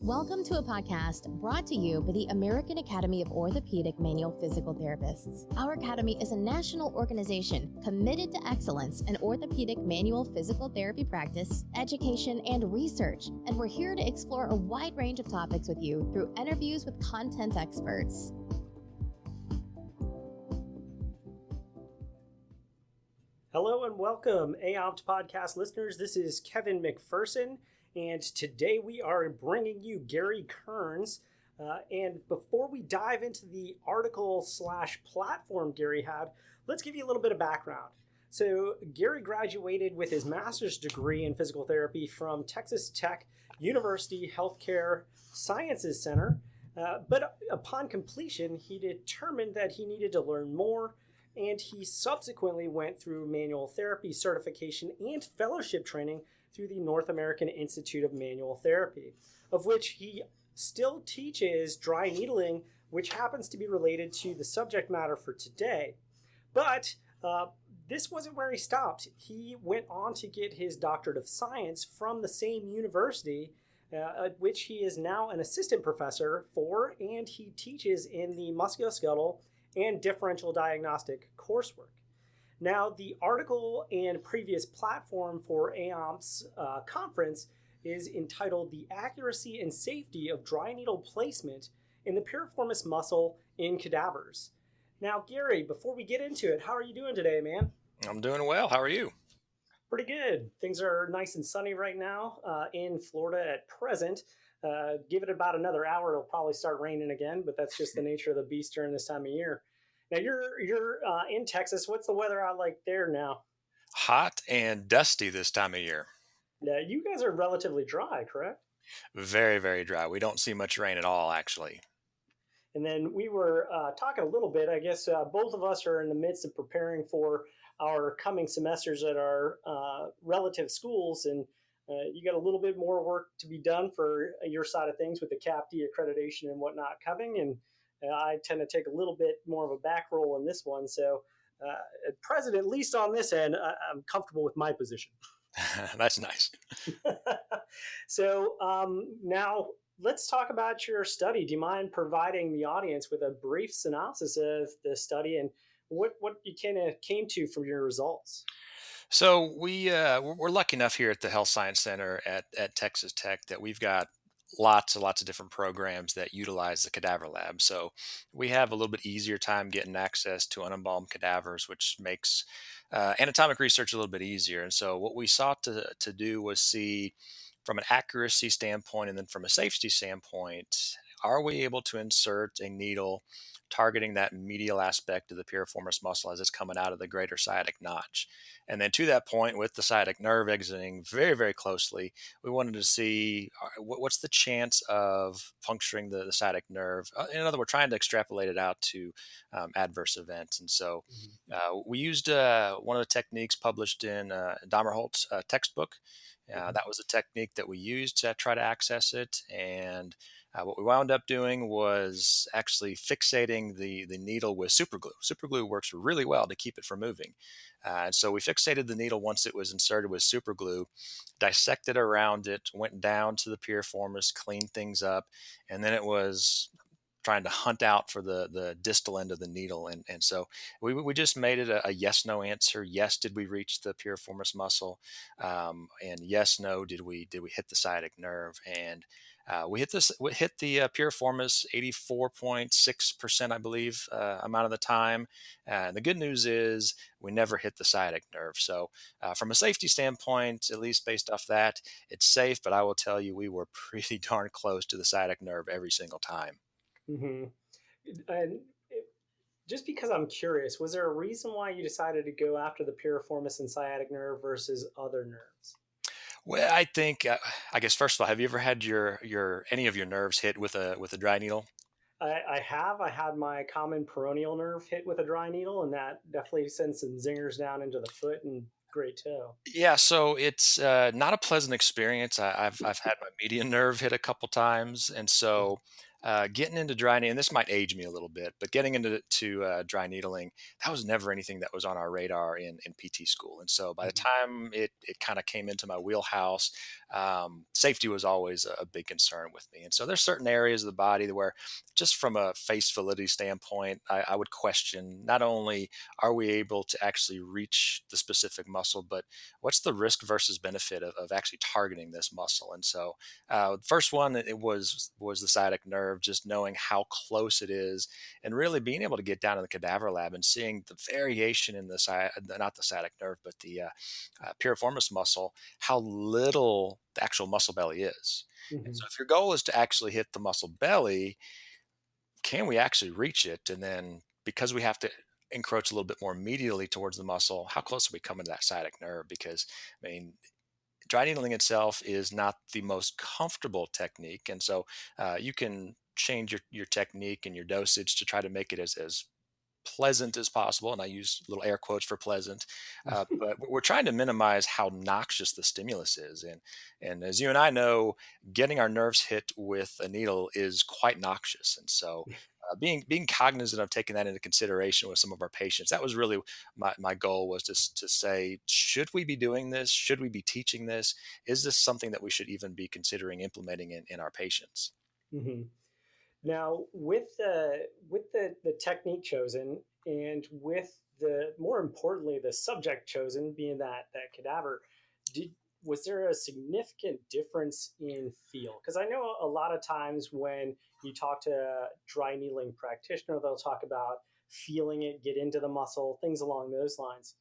Welcome to a podcast brought to you by the American Academy of Orthopedic Manual Physical Therapists. Our academy is a national organization committed to excellence in orthopedic manual physical therapy practice, education, and research, and we're here to explore a wide range of topics with you through interviews with content experts. Hello and welcome, AOMT podcast listeners. This is Kevin MacPherson, and today we are bringing you Gary Kearns. And before we dive into the article/platform Gary had, let's give you a little bit of background. So Gary graduated with his master's degree in physical therapy from Texas Tech University Healthcare Sciences Center. But upon completion, he determined that he needed to learn more, and he subsequently went through manual therapy certification and fellowship training through the North American Institute of Manual Therapy, of which he still teaches dry needling, which happens to be related to the subject matter for today. But this wasn't where he stopped. He went on to get his doctorate of science from the same university, at which he is now an assistant professor for, and he teaches in the musculoskeletal and differential diagnostic coursework. Now, the article and previous platform for AOMT's conference is entitled The Accuracy and Safety of Dry Needle Placement in the Piriformis Muscle in Cadavers. Now, Gary, before we get into it, how are you doing today, man? I'm doing well. How are you? Pretty good. Things are nice and sunny right now in Florida at present. Give it about another hour, it'll probably start raining again, but that's just the nature of the beast during this time of year. Now, you're in Texas. What's the weather out like there now? Hot and dusty this time of year. Now, you guys are relatively dry, correct? Very, very dry. We don't see much rain at all, actually. And then we were talking a little bit. I guess both of us are in the midst of preparing for our coming semesters at our relative schools, and you got a little bit more work to be done for your side of things with the CAPD accreditation and whatnot coming. And I tend to take a little bit more of a back role in this one. So at present, at least on this end, I'm comfortable with my position. That's nice. So now let's talk about your study. Do you mind providing the audience with a brief synopsis of the study and what you kind of came to from your results? So we're lucky enough here at the Health Science Center at Texas Tech that we've got lots and lots of different programs that utilize the cadaver lab. So we have a little bit easier time getting access to unembalmed cadavers, which makes anatomic research a little bit easier. And so what we sought to do was see from an accuracy standpoint and then from a safety standpoint, are we able to insert a needle targeting that medial aspect of the piriformis muscle as it's coming out of the greater sciatic notch? And then to that point, with the sciatic nerve exiting very, very closely, we wanted to see what's the chance of puncturing the sciatic nerve. In other words, trying to extrapolate it out to adverse events. And so we used one of the techniques published in Damerholt's textbook. That was a technique that we used to try to access it. And what we wound up doing was actually fixating the needle with superglue. Superglue works really well to keep it from moving. And so we fixated the needle once it was inserted with superglue, dissected around it, went down to the piriformis, cleaned things up, and then it was trying to hunt out for the distal end of the needle. And so we just made it a yes/no answer. Yes, did we reach the piriformis muscle? And yes, no, did we hit the sciatic nerve? And we hit the piriformis 84.6%, I believe, amount of the time. And the good news is we never hit the sciatic nerve. So from a safety standpoint, at least based off that, it's safe. But I will tell you, we were pretty darn close to the sciatic nerve every single time. Mm-hmm. And just because I'm curious, was there a reason why you decided to go after the piriformis and sciatic nerve versus other nerves? Well, I think I guess first of all, have you ever had your any of your nerves hit with a dry needle? I have. I had my common peroneal nerve hit with a dry needle, and that definitely sends some zingers down into the foot and great toe. Yeah, so it's not a pleasant experience. I've had my median nerve hit a couple times, and so getting into dry needling, and this might age me a little bit, but getting into dry needling, that was never anything that was on our radar in PT school. And so by the time it kind of came into my wheelhouse, safety was always a big concern with me. And so there's certain areas of the body where, just from a face validity standpoint, I would question not only are we able to actually reach the specific muscle, but what's the risk versus benefit of actually targeting this muscle. And so the first one, it was the sciatic nerve, just knowing how close it is, and really being able to get down to the cadaver lab and seeing the variation in not the sciatic nerve, but the piriformis muscle, how little the actual muscle belly is. And Hmm. so if your goal is to actually hit the muscle belly, can we actually reach it? And then, because we have to encroach a little bit more medially towards the muscle, how close are we coming to that sciatic nerve? Because, I mean, dry needling itself is not the most comfortable technique. And so you can change your technique and your dosage to try to make it as pleasant as possible, and I use little air quotes for pleasant. But we're trying to minimize how noxious the stimulus is, and as you and I know, getting our nerves hit with a needle is quite noxious, and so. Being cognizant of taking that into consideration with some of our patients, that was really my goal, was to say, should we be doing this? Should we be teaching this? Is this something that we should even be considering implementing in our patients? Hmm. Now, with the technique chosen, and with the more importantly the subject chosen, being that cadaver, did was there a significant difference in feel? Because I know a lot of times when you talk to a dry needling practitioner, they'll talk about feeling it get into the muscle, things along those lines.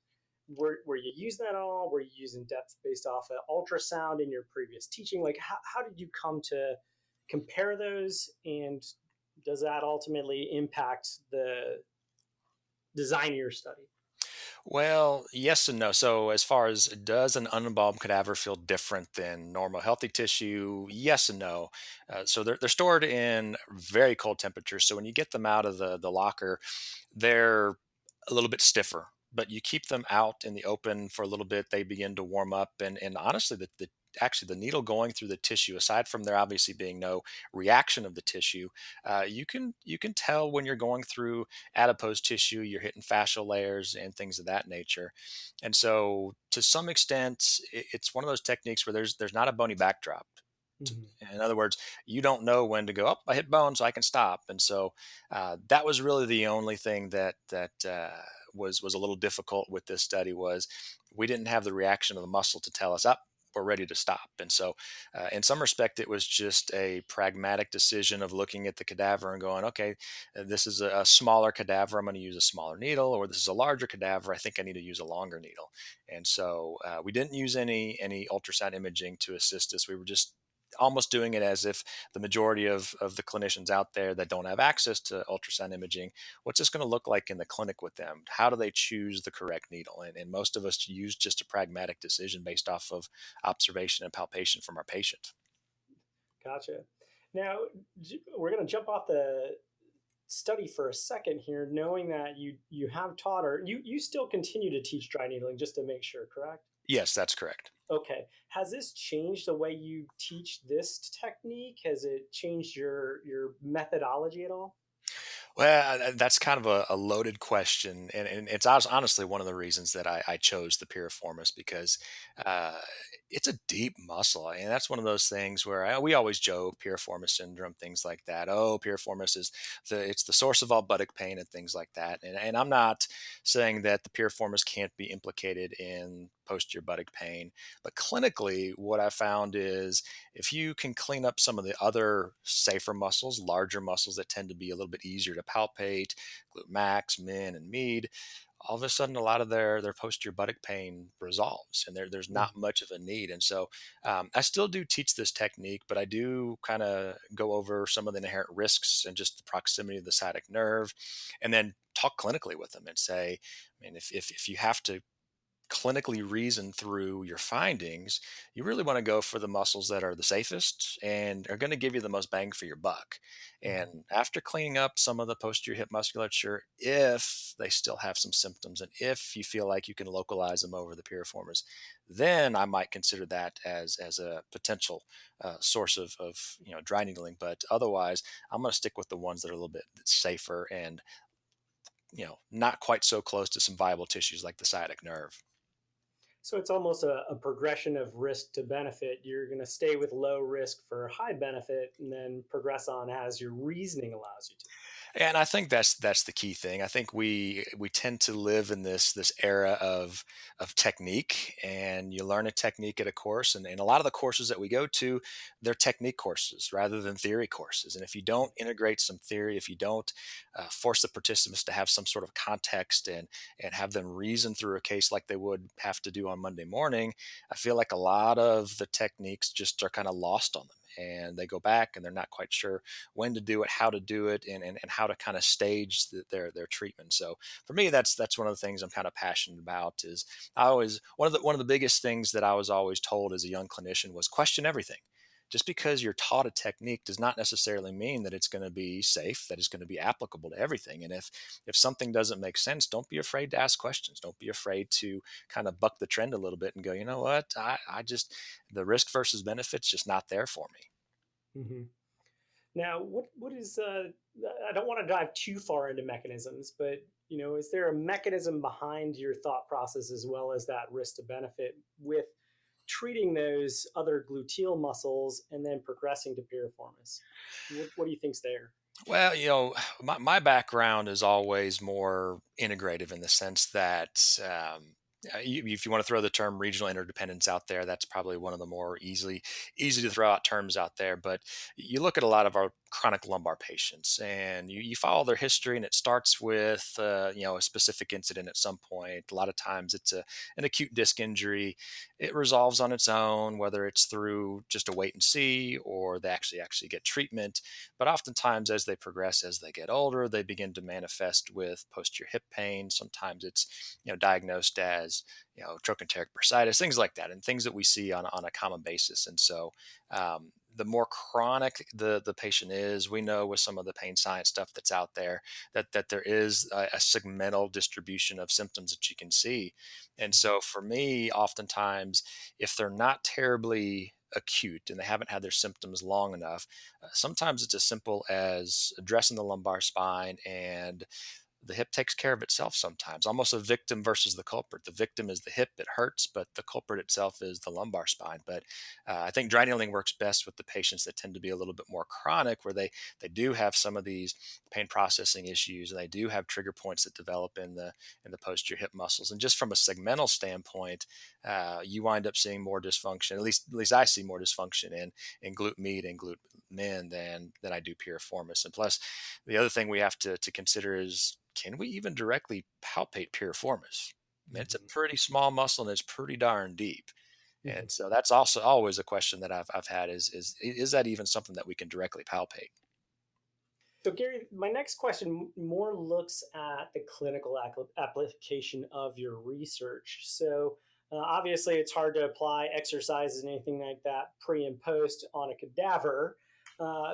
Were you using that at all? Were you using depth based off of ultrasound in your previous teaching? Like, how did you come to compare those, and does that ultimately impact the design of your study? Well, yes and no. So, as far as, does an unembalmed cadaver feel different than normal healthy tissue? Yes and no. So they're stored in very cold temperatures. So when you get them out of the locker, they're a little bit stiffer. But you keep them out in the open for a little bit, they begin to warm up, and honestly, the actually the needle going through the tissue, aside from there obviously being no reaction of the tissue, you can tell when you're going through adipose tissue, you're hitting fascial layers and things of that nature. And so, to some extent, it's one of those techniques where there's not a bony backdrop. Hmm. In other words, you don't know when to go. Oh, I hit bone, so I can stop. And so that was really the only thing that was a little difficult with this study, was we didn't have the reaction of the muscle to tell us up. We're ready to stop. And so, in some respect, it was just a pragmatic decision of looking at the cadaver and going, okay, this is a smaller cadaver. I'm going to use a smaller needle, or this is a larger cadaver. I think I need to use a longer needle. And so, we didn't use any ultrasound imaging to assist us. We were just almost doing it as if the majority of the clinicians out there that don't have access to ultrasound imaging, what's this going to look like in the clinic with them? How do they choose the correct needle? And most of us use just a pragmatic decision based off of observation and palpation from our patient. Gotcha. Now, we're going to jump off the study for a second here, knowing that you have taught, or you still continue to teach dry needling, just to make sure, correct? Yes, that's correct. Okay. Has this changed the way you teach this technique? Has it changed your methodology at all? Well, that's kind of a loaded question, and it's honestly one of the reasons that I chose the piriformis, because uh, it's a deep muscle, and that's one of those things where we always joke piriformis syndrome, things like that. Oh, piriformis is it's the source of all buttock pain and things like that. And I'm not saying that the piriformis can't be implicated in posterior buttock pain, but clinically, what I found is, if you can clean up some of the other safer muscles, larger muscles that tend to be a little bit easier to palpate, glute max, min, and med, all of a sudden a lot of their posterior buttock pain resolves, and there's not Mhm. much of a need. And so I still do teach this technique, but I do kind of go over some of the inherent risks and just the proximity of the sciatic nerve, and then talk clinically with them and say, I mean, if you have to clinically reason through your findings, you really want to go for the muscles that are the safest and are going to give you the most bang for your buck. Mhm. And after cleaning up some of the posterior hip musculature, if they still have some symptoms and if you feel like you can localize them over the piriformis, then I might consider that as a potential source of dry needling. But otherwise, I'm going to stick with the ones that are a little bit safer and not quite so close to some viable tissues like the sciatic nerve. So it's almost a progression of risk to benefit. You're going to stay with low risk for high benefit and then progress on as your reasoning allows you to. And I think that's the key thing. I think we tend to live in this era of technique, and you learn a technique at a course, and a lot of the courses that we go to, they're technique courses rather than theory courses. And if you don't integrate some theory, if you don't force the participants to have some sort of context and have them reason through a case like they would have to do on Monday morning, I feel like a lot of the techniques just are kind of lost on them, and they go back and they're not quite sure when to do it, how to do it, and how to kind of stage their treatment. So for me, that's one of the things I'm kind of passionate about. Is I always one of the biggest things that I was always told as a young clinician was question everything. Just because you're taught a technique does not necessarily mean that it's going to be safe, that it's going to be applicable to everything. And if something doesn't make sense, don't be afraid to ask questions. Don't be afraid to kind of buck the trend a little bit and go, you know what, I just the risk versus benefits just not there for me. Hmm. Now, what is? I don't want to dive too far into mechanisms, but is there a mechanism behind your thought process as well as that risk to benefit with treating those other gluteal muscles and then progressing to piriformis? What do you think's there? Well, my background is always more integrative in the sense that if you want to throw the term regional interdependence out there, that's probably one of the more easy to throw out terms out there. But you look at a lot of our chronic lumbar patients, and you follow their history, and it starts with a specific incident at some point. A lot of times, it's an acute disc injury. It resolves on its own, whether it's through just a wait and see or they actually get treatment. But oftentimes, as they progress, as they get older, they begin to manifest with posterior hip pain. Sometimes it's diagnosed as trochanteric bursitis, things like that, and things that we see on a common basis. And so, the more chronic the patient is, we know with some of the pain science stuff that's out there that there is a segmental distribution of symptoms that you can see. And so, for me, oftentimes, if they're not terribly acute and they haven't had their symptoms long enough, sometimes it's as simple as addressing the lumbar spine, and the hip takes care of itself sometimes, almost a victim versus the culprit. The victim is the hip, it hurts, but the culprit itself is the lumbar spine. But I think dry needling works best with the patients that tend to be a little bit more chronic, where they do have some of these pain processing issues, and they do have trigger points that develop in the posterior hip muscles. And just from a segmental standpoint, you wind up seeing more dysfunction. At least I see more dysfunction in glute med and glute min than I do piriformis. And plus, the other thing we have to consider is, can we even directly palpate piriformis? I mean, it's a Hmm. pretty small muscle and it's pretty darn deep. Hmm. And so that's also always a question that I've had is that even something that we can directly palpate? So, Gary, my next question more looks at the clinical application of your research. So, obviously, it's hard to apply exercises and anything like that pre and post on a cadaver.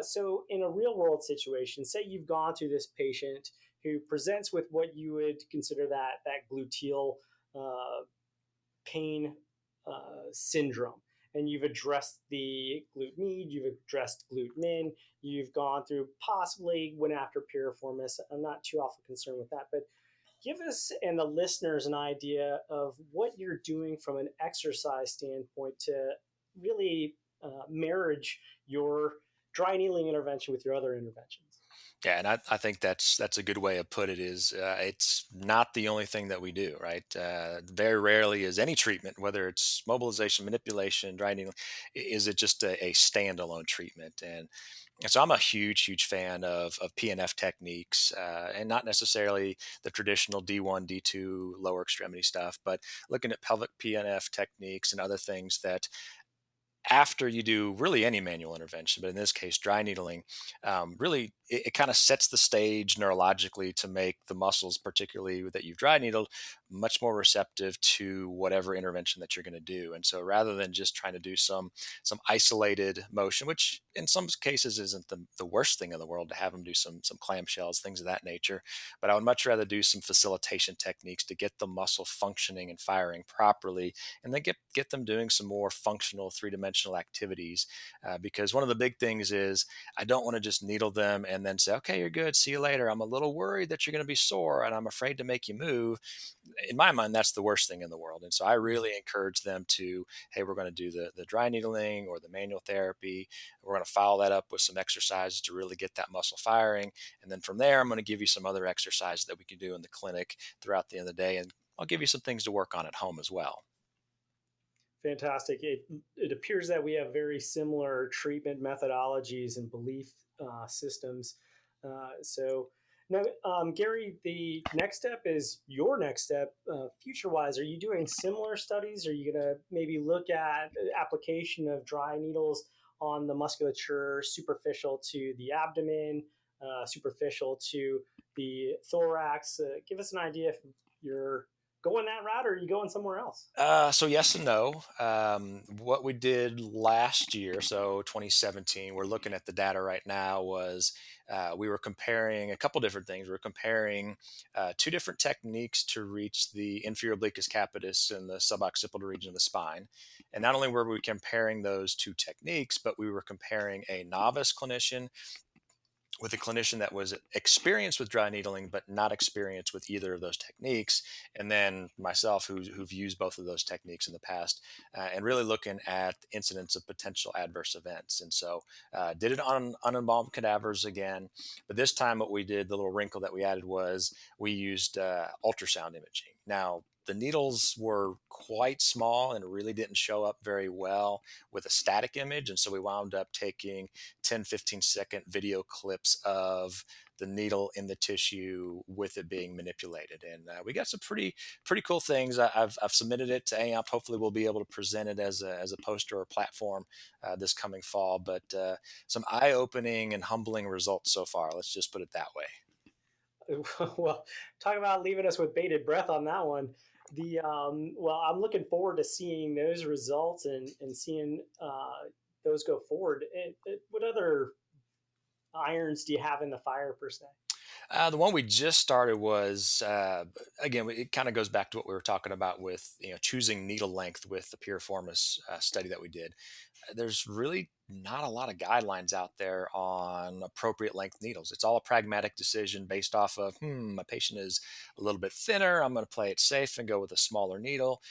So, in a real world situation, say you've gone to this patient who presents with what you would consider that gluteal uh, pain syndrome. And you've addressed the glute med, you've addressed glute min, you've gone through possibly went after piriformis. I'm not too awful concerned with that, but give us and the listeners an idea of what you're doing from an exercise standpoint to really marriage your dry needling intervention with your other interventions. Yeah, and I think that's a good way of put it. Is it's not the only thing that we do, right? Very rarely is any treatment, whether it's mobilization, manipulation, dry needling, is it just a standalone treatment. And so I'm a huge fan of PNF techniques, and not necessarily the traditional D1, D2 lower extremity stuff, but looking at pelvic PNF techniques and other things that after you do really any manual intervention, but in this case, dry needling, really it kind of sets the stage neurologically to make the muscles, particularly that you've dry needled, much more receptive to whatever intervention that you're going to do. And so rather than just trying to do some isolated motion, which in some cases isn't the worst thing in the world to have them do some clamshells, things of that nature. But I would much rather do some facilitation techniques to get the muscle functioning and firing properly, and then get them doing some more functional three-dimensional activities. Because one of the big things is I don't want to just needle them and then say, okay, you're good, see you later. I'm a little worried that you're going to be sore and I'm afraid to make you move. In my mind, that's the worst thing in the world. And so I really encourage them to, hey, we're going to do the dry needling or the manual therapy. We're going to follow that up with some exercises to really get that muscle firing. And then from there, I'm going to give you some other exercises that we can do in the clinic throughout the end of the day. And I'll give you some things to work on at home as well. Fantastic. It appears that we have very similar treatment methodologies and belief systems. So now, Gary, the next step is your next step. Future wise, are you doing similar studies? Are you going to maybe look at application of dry needles on the musculature, superficial to the abdomen, superficial to the thorax? Give us an idea if you're going that route or are you going somewhere else? So yes and no. What we did last year, so 2017, we're looking at the data right now, was we were comparing a couple different things. We were comparing two different techniques to reach the inferior obliquus capitis and the suboccipital region of the spine. And not only were we comparing those two techniques, but we were comparing a novice clinician with a clinician that was experienced with dry needling but not experienced with either of those techniques, and then myself who've used both of those techniques in the past, and really looking at incidents of potential adverse events. And so did it on unembalmed cadavers again, but this time what we did, the little wrinkle that we added, was we used ultrasound imaging. Now the needles were quite small and really didn't show up very well with a static image, and so we wound up taking 10-15 second video clips of the needle in the tissue with it being manipulated. And we got some pretty cool things. I've submitted it to AMP. Hopefully we'll be able to present it as a poster or platform this coming fall. But some eye-opening and humbling results so far. Let's just put it that way. Well, talk about leaving us with bated breath on that one. Well, I'm looking forward to seeing those results and seeing those go forward. What other irons do you have in the fire per se? The one we just started was again. It kind of goes back to what we were talking about with choosing needle length with the Piriformis study that we did. There's really not a lot of guidelines out there on appropriate length needles. It's all a pragmatic decision based off of my patient is a little bit thinner. I'm going to play it safe and go with a smaller needle.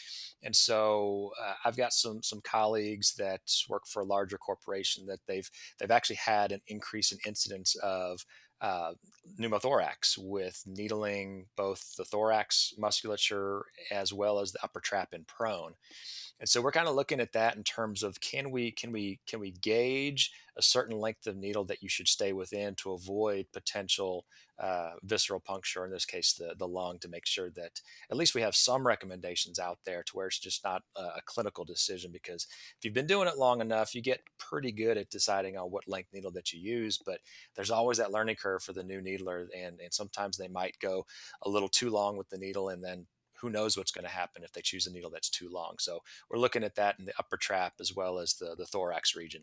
And so I've got some colleagues that work for a larger corporation that they've actually had an increase in incidence of uh, pneumothorax with needling both the thorax musculature as well as the upper trap and prone. And so we're kind of looking at that in terms of can we gauge a certain length of needle that you should stay within to avoid potential visceral puncture, in this case the lung, to make sure that at least we have some recommendations out there to where it's just not a clinical decision. Because if you've been doing it long enough, you get pretty good at deciding on what length needle that you use. But there's always that learning curve for the new needler, and sometimes they might go a little too long with the needle, and then who knows what's going to happen if they choose a needle that's too long. So we're looking at that in the upper trap as well as the thorax region.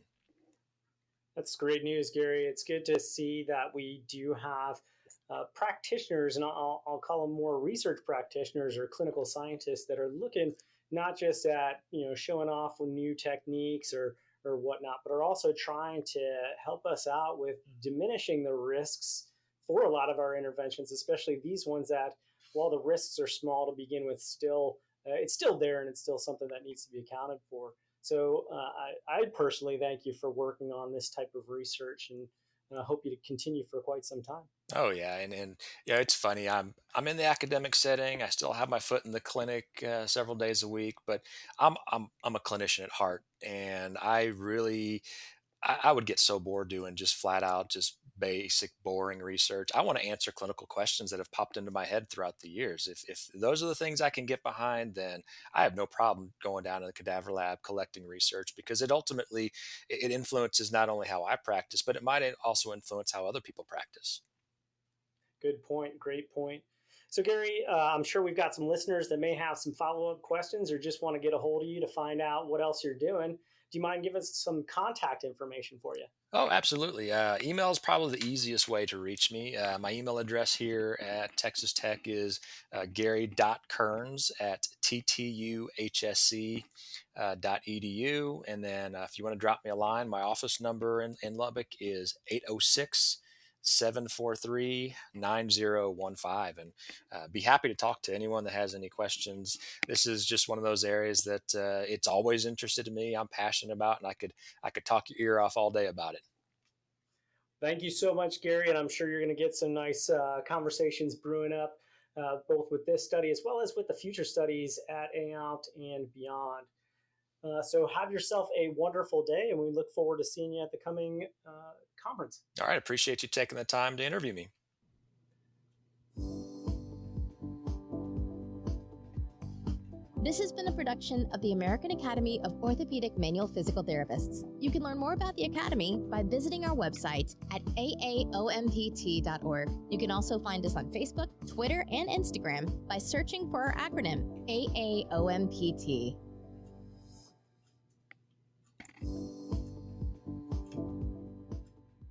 That's great news, Gary. It's good to see that we do have practitioners, and I'll call them more research practitioners or clinical scientists that are looking not just at showing off with new techniques or whatnot, but are also trying to help us out with diminishing the risks for a lot of our interventions, especially these ones that, while the risks are small to begin with, still it's still there and it's still something that needs to be accounted for. So I personally thank you for working on this type of research, and I hope you to continue for quite some time. Oh yeah, and yeah, it's funny. I'm in the academic setting. I still have my foot in the clinic several days a week, but I'm a clinician at heart, and I would get so bored doing just flat out, just basic, boring research. I want to answer clinical questions that have popped into my head throughout the years. If those are the things I can get behind, then I have no problem going down to the cadaver lab collecting research, because it ultimately it influences not only how I practice, but it might also influence how other people practice. Good point. Great point. So, Gary, I'm sure we've got some listeners that may have some follow up questions or just want to get a hold of you to find out what else you're doing. do you mind giving us some contact information for you? Oh, absolutely. Email is probably the easiest way to reach me. My email address here at Texas Tech is gary.kearns at ttuhsc.edu. And then if you want to drop me a line, my office number in Lubbock is 806-743-9015. And be happy to talk to anyone that has any questions. This is just one of those areas that it's always interested in me. I'm passionate about, and I could talk your ear off all day about it. Thank you so much, Gary, and I'm sure you're going to get some nice conversations brewing up, both with this study as well as with the future studies at AOMPT and beyond. So have yourself a wonderful day, and we look forward to seeing you at the coming conference. All right. Appreciate you taking the time to interview me. This has been a production of the American Academy of Orthopedic Manual Physical Therapists. You can learn more about the Academy by visiting our website at aaompt.org. You can also find us on Facebook, Twitter, and Instagram by searching for our acronym AAOMPT.